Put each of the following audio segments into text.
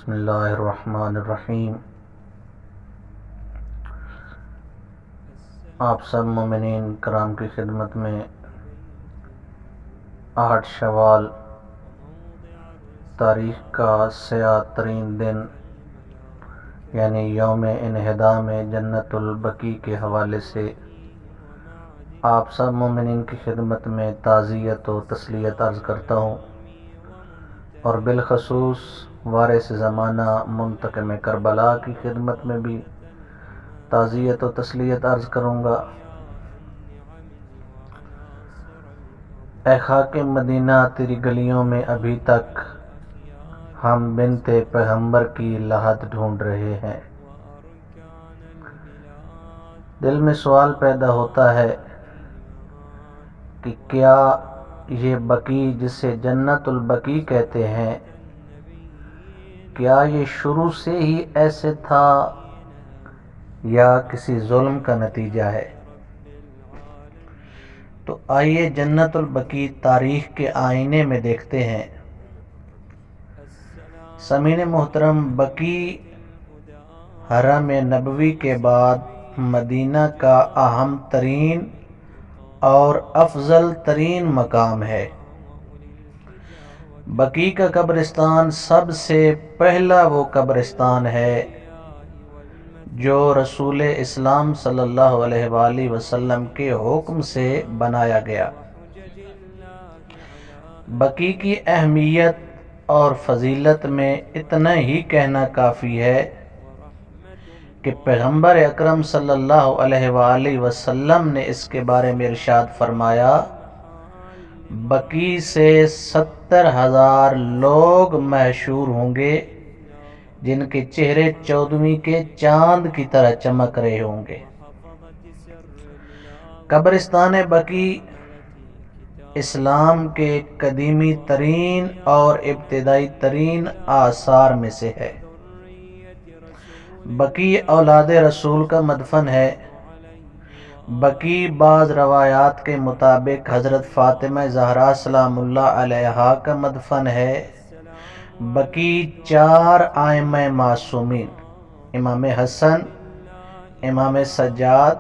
بسم اللہ الرحمن الرحیم۔ آپ سب مومنین کرام کی خدمت میں 8 شوال تاریخ کا سیاہ ترین دن یعنی یوم انہدام جنت البقیع کے حوالے سے آپ سب مومنین کی خدمت میں تعزیت و تسلیت عرض کرتا ہوں، اور بالخصوص وارث زمانہ منتقم کربلا کی خدمت میں بھی تعزیت و تسلیت عرض کروں گا۔ اے خاک مدینہ، تیری گلیوں میں ابھی تک ہم بنت پیغمبر کی لحد ڈھونڈ رہے ہیں۔ دل میں سوال پیدا ہوتا ہے کہ کیا یہ بقیع جسے جنت البقیع کہتے ہیں، کیا یہ شروع سے ہی ایسے تھا یا کسی ظلم کا نتیجہ ہے؟ تو آئیے جنت البقیع تاریخ کے آئینے میں دیکھتے ہیں۔ سامعین محترم، بقیع حرم نبوی کے بعد مدینہ کا اہم ترین اور افضل ترین مقام ہے۔ بقیع کا قبرستان سب سے پہلا وہ قبرستان ہے جو رسول اسلام صلی اللہ علیہ وآلہ وسلم کے حکم سے بنایا گیا۔ بقیع کی اہمیت اور فضیلت میں اتنا ہی کہنا کافی ہے کہ پیغمبر اکرم صلی اللہ علیہ وآلہ وسلم نے اس کے بارے میں ارشاد فرمایا، بقیع سے 70,000 لوگ محشور ہوں گے جن کے چہرے 14ویں کے چاند کی طرح چمک رہے ہوں گے۔ قبرستان بقیع اسلام کے قدیمی ترین اور ابتدائی ترین آثار میں سے ہے۔ بقیع اولاد رسول کا مدفن ہے۔ بقیع بعض روایات کے مطابق حضرت فاطمہ زہرا سلام اللہ علیہا کا مدفن ہے۔ بقیع 4 ائمہ معصومین امام حسن، امام سجاد،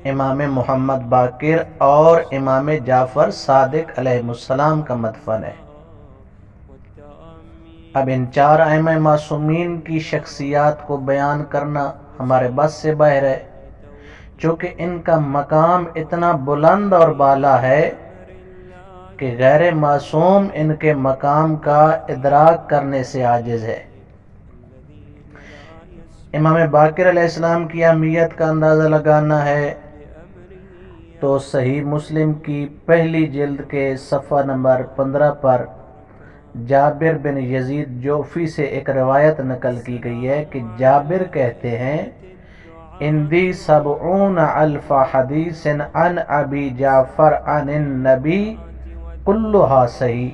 امام محمد باقر اور امام جعفر صادق علیہ السلام کا مدفن ہے۔ اب ان 4 ائمہ معصومین کی شخصیات کو بیان کرنا ہمارے بس سے باہر ہے، چونکہ ان کا مقام اتنا بلند اور بالا ہے کہ غیر معصوم ان کے مقام کا ادراک کرنے سے عاجز ہے۔ امام باقر علیہ السلام کی اہمیت کا اندازہ لگانا ہے تو صحیح مسلم کی پہلی جلد کے صفحہ نمبر 15 پر جابر بن یزید جوفی سے ایک روایت نقل کی گئی ہے کہ جابر کہتے ہیں، اندی 70,000 حدیث عن ابی جعفر عن النبی کلھا صحیح۔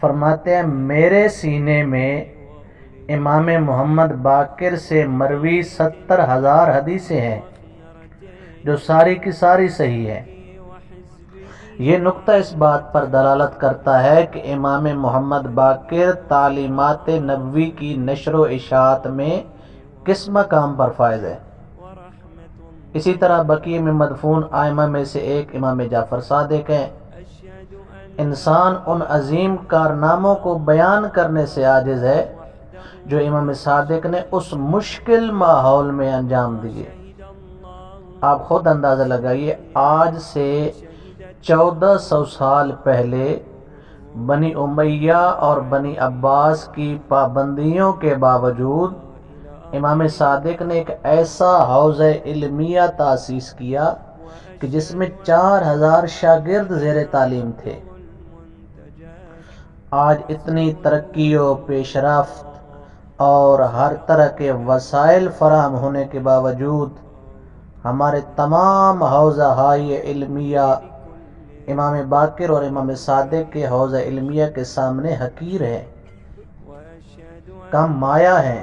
فرماتے ہیں میرے سینے میں امام محمد باقر سے مروی 70,000 حدیثیں ہیں جو ساری کی ساری صحیح ہیں۔ یہ نقطہ اس بات پر دلالت کرتا ہے کہ امام محمد باقر تعلیمات نبوی کی نشر و اشاعت میں کس مقام پر فائز ہے۔ اسی طرح بقیع میں مدفون ائمہ میں سے ایک امام جعفر صادق ہیں۔ انسان ان عظیم کارناموں کو بیان کرنے سے عاجز ہے جو امام صادق نے اس مشکل ماحول میں انجام دیے۔ آپ خود اندازہ لگائیے، آج سے 1400 سال پہلے بنی امیہ اور بنی عباس کی پابندیوں کے باوجود امام صادق نے ایک ایسا حوزہ علمیہ تاسیس کیا کہ جس میں 4,000 شاگرد زیر تعلیم تھے۔ آج اتنی ترقی و پیش رفت اور ہر طرح کے وسائل فراہم ہونے کے باوجود ہمارے تمام حوزہ ہائے علمیہ امام باقر اور امام صادق کے حوزہ علمیہ کے سامنے حقیر ہیں، کم مایہ ہیں۔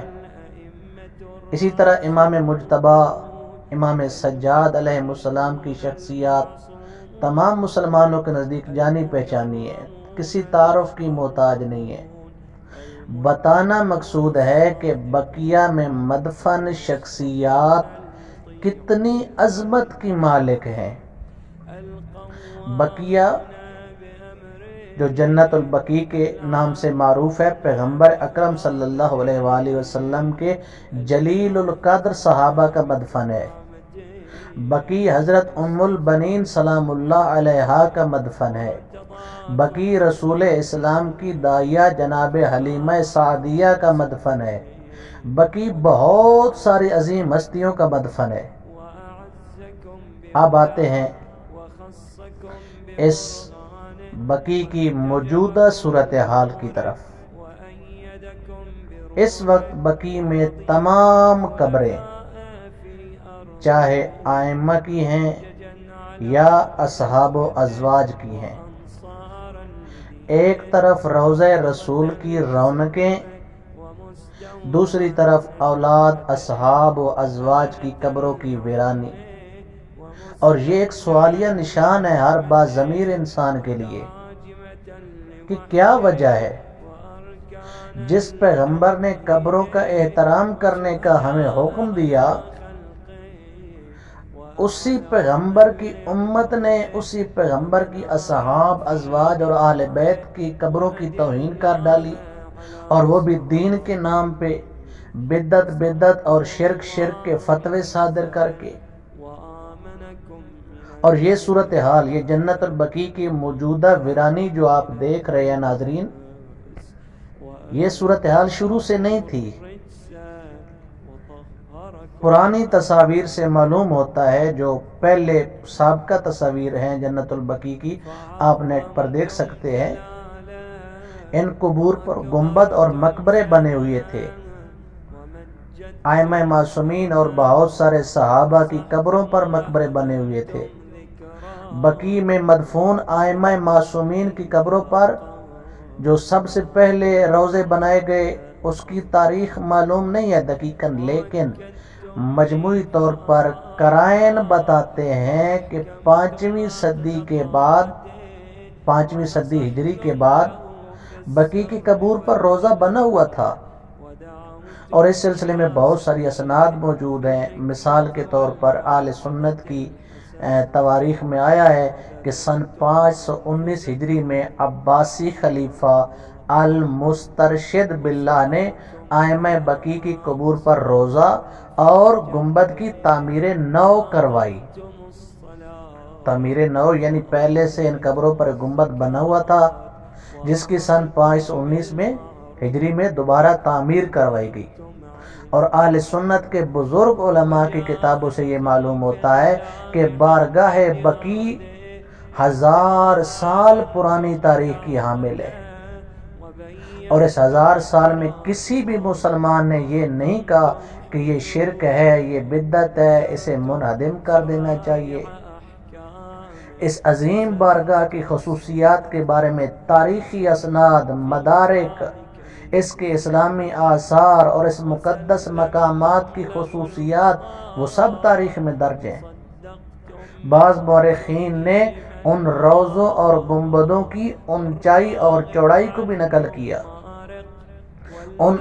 اسی طرح امام مجتبی، امام سجاد علیہ السلام کی شخصیات تمام مسلمانوں کے نزدیک جانی پہچانی ہے، کسی تعارف کی محتاج نہیں ہے۔ بتانا مقصود ہے کہ بقیہ میں مدفن شخصیات کتنی عظمت کی مالک ہیں۔ بقیہ جو جنت البقیع کے نام سے معروف ہے، پیغمبر اکرم صلی اللہ علیہ وآلہ وسلم کے جلیل القدر صحابہ کا مدفن ہے۔ بقیع حضرت ام البنین سلام اللہ علیہا کا مدفن ہے۔ بقیع رسول اسلام کی داعیہ جناب حلیمہ سعدیہ کا مدفن ہے۔ بقیع بہت ساری عظیم ہستیوں کا مدفن ہے۔ اب آتے ہیں اس بقیع کی موجودہ صورتحال کی طرف۔ اس وقت بقیع میں تمام قبریں چاہے ائمہ کی ہیں یا اصحاب و ازواج کی ہیں، ایک طرف روضہ رسول کی رونقیں، دوسری طرف اولاد اصحاب و ازواج کی قبروں کی ویرانی، اور یہ ایک سوالیہ نشان ہے ہر باضمیر انسان کے لیے کہ کیا وجہ ہے جس پیغمبر نے قبروں کا احترام کرنے کا ہمیں حکم دیا، اسی پیغمبر کی امت نے اسی پیغمبر کی اصحاب ازواج اور اہل بیت کی قبروں کی توہین کر ڈالی، اور وہ بھی دین کے نام پہ بدعت اور شرک کے فتوے صادر کر کے۔ اور یہ صورتحال، یہ جنت البقیع کی موجودہ ویرانی جو آپ دیکھ رہے ہیں ناظرین، یہ صورتحال شروع سے نہیں تھی۔ پرانی تصاویر سے معلوم ہوتا ہے، جو پہلے سابقہ تصاویر ہیں جنت البقیع کی، آپ نیٹ پر دیکھ سکتے ہیں، ان قبور پر گنبد اور مقبرے بنے ہوئے تھے۔ ائمہ معصومین اور بہت سارے صحابہ کی قبروں پر مقبرے بنے ہوئے تھے۔ بقیع میں مدفون ائمہ معصومین کی قبروں پر جو سب سے پہلے روضے بنائے گئے، اس کی تاریخ معلوم نہیں ہے دقیقاً، لیکن مجموعی طور پر قرائن بتاتے ہیں کہ 5ویں صدی کے بعد، 5ویں صدی ہجری کے بعد بقیع کی قبور پر روضہ بنا ہوا تھا، اور اس سلسلے میں بہت ساری اسناد موجود ہیں۔ مثال کے طور پر اہل سنت کی تواریخ میں آیا ہے کہ سن 519 ہجری میں عباسی خلیفہ المسترشد باللہ نے ائمہ بقیع کی قبور پر روضہ اور گنبد کی تعمیر نو کروائی۔ تعمیر نو یعنی پہلے سے ان قبروں پر گنبد بنا ہوا تھا، جس کی سن 519 میں ہجری میں دوبارہ تعمیر کروائی گئی۔ اور اہل سنت کے بزرگ علماء کی کتابوں سے یہ معلوم ہوتا ہے کہ بارگاہ بقیع 1000 سال پرانی تاریخ کی حامل ہے، اور اس 1000 سال میں کسی بھی مسلمان نے یہ نہیں کہا کہ یہ شرک ہے، یہ بدعت ہے، اسے منہدم کر دینا چاہیے۔ اس عظیم بارگاہ کی خصوصیات کے بارے میں تاریخی اسناد، مدارک، اس کے اسلامی آثار اور اس مقدس مقامات کی خصوصیات، وہ سب تاریخ میں درج ہیں۔ بعض مورخین نے ان روضوں اور گنبدوں کی اونچائی اور چوڑائی کو بھی نقل کیا، ان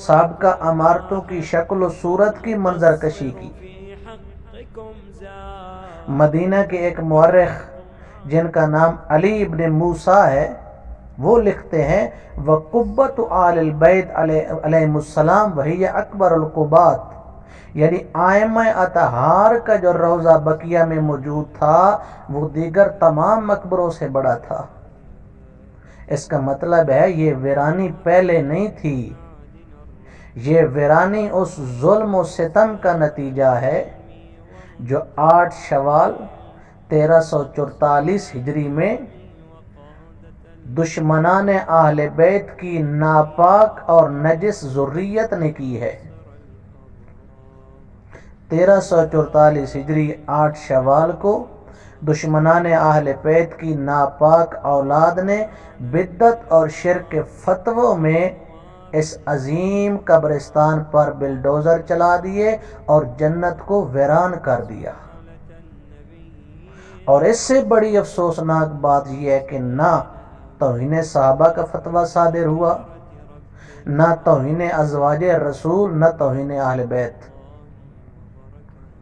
سابقہ عمارتوں کی شکل و صورت کی منظر کشی کی۔ مدینہ کے ایک مورخ جن کا نام علی ابن موسیٰ ہے، وہ لکھتے ہیں وَقُبَّةُ آلِ الْبَيْتِ علیہم السلام وَهِيَ اکبر القبات، یعنی ائمہ اطہار کا جو روضہ بقیہ میں موجود تھا وہ دیگر تمام مقبروں سے بڑا تھا۔ اس کا مطلب ہے یہ ویرانی پہلے نہیں تھی، یہ ویرانی اس ظلم و ستم کا نتیجہ ہے جو 8 شوال 1344 ہجری میں دشمنان اہل بیت کی ناپاک اور نجس ذریت نے کی ہے۔ 1344 ہجری 8 شوال کو دشمنان اہل بیت کی ناپاک اولاد نے بدعت اور شرک کے فتووں میں اس عظیم قبرستان پر بلڈوزر چلا دیے اور جنت کو ویران کر دیا۔ اور اس سے بڑی افسوسناک بات یہ ہے کہ نہ توہین صحابہ کا فتویٰ صادر ہوا، نہ توہین ازواج رسول، نہ توہین اہل بیت۔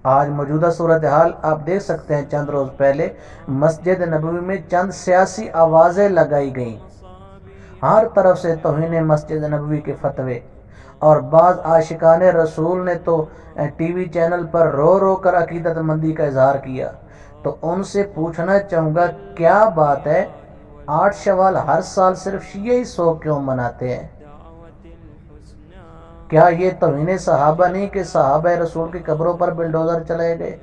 آج موجودہ صورتحال آپ دیکھ سکتے ہیں، چند روز پہلے مسجد نبوی میں چند سیاسی آوازیں لگائی گئیں، ہر طرف سے توہین مسجد نبوی کے فتوے، اور بعض عاشقان رسول نے تو ٹی وی چینل پر رو رو کر عقیدت مندی کا اظہار کیا۔ تو ان سے پوچھنا چاہوں گا، کیا بات ہے 8 شوال ہر سال صرف شیعہ ہی 100 کیوں مناتے ہیں؟ کیا یہ توہین صحابہ نہیں کہ صحابہ رسول کی قبروں پر بلڈوزر چلائے گئے؟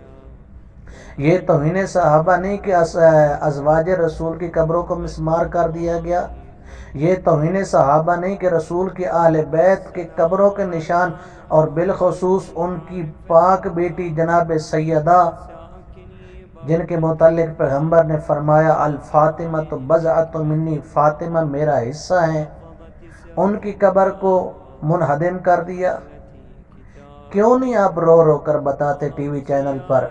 یہ توہین صحابہ نہیں کہ ازواج رسول کی قبروں کو مسمار کر دیا گیا؟ یہ توہین صحابہ نہیں کہ رسول کے اہل بیت کے قبروں کے نشان، اور بالخصوص ان کی پاک بیٹی جناب سیدہ، جن کے متعلق پیغمبر نے فرمایا الفاطمہ بضعۃ منی، فاطمہ میرا حصہ ہیں، ان کی قبر کو منہدم کر دیا؟ کیوں نہیں آپ رو رو کر بتاتے ٹی وی چینل پر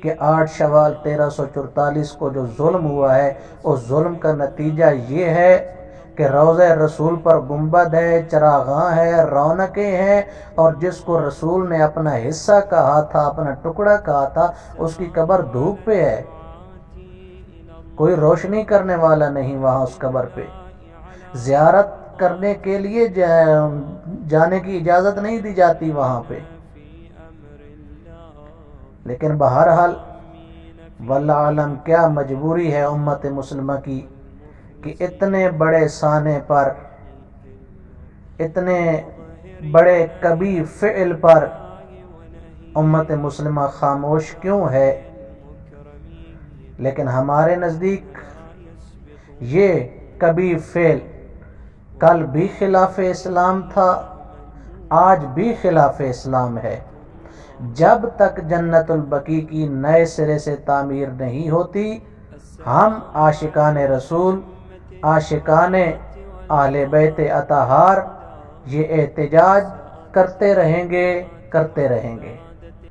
کہ 8 شوال 1344 کو جو ظلم ہوا ہے، اس ظلم کا نتیجہ یہ ہے کہ روضہ رسول پر گنبد ہے، چراغاں ہے، رونقیں ہیں، اور جس کو رسول نے اپنا حصہ کہا تھا، اپنا ٹکڑا کہا تھا، اس کی قبر دھوپ پہ ہے، کوئی روشنی کرنے والا نہیں وہاں اس قبر پہ۔ زیارت کرنے کے لیے جانے کی اجازت نہیں دی جاتی وہاں پہ۔ لیکن بہرحال واللہ عالم کیا مجبوری ہے امت مسلمہ کی کہ اتنے بڑے سانے پر، اتنے بڑے کبیر فعل پر امت مسلمہ خاموش کیوں ہے؟ لیکن ہمارے نزدیک یہ کبیر فعل کل بھی خلاف اسلام تھا، آج بھی خلاف اسلام ہے۔ جب تک جنت البقیع کی نئے سرے سے تعمیر نہیں ہوتی، ہم عاشقان رسول، عاشقان اہل بیت اطہار یہ احتجاج کرتے رہیں گے۔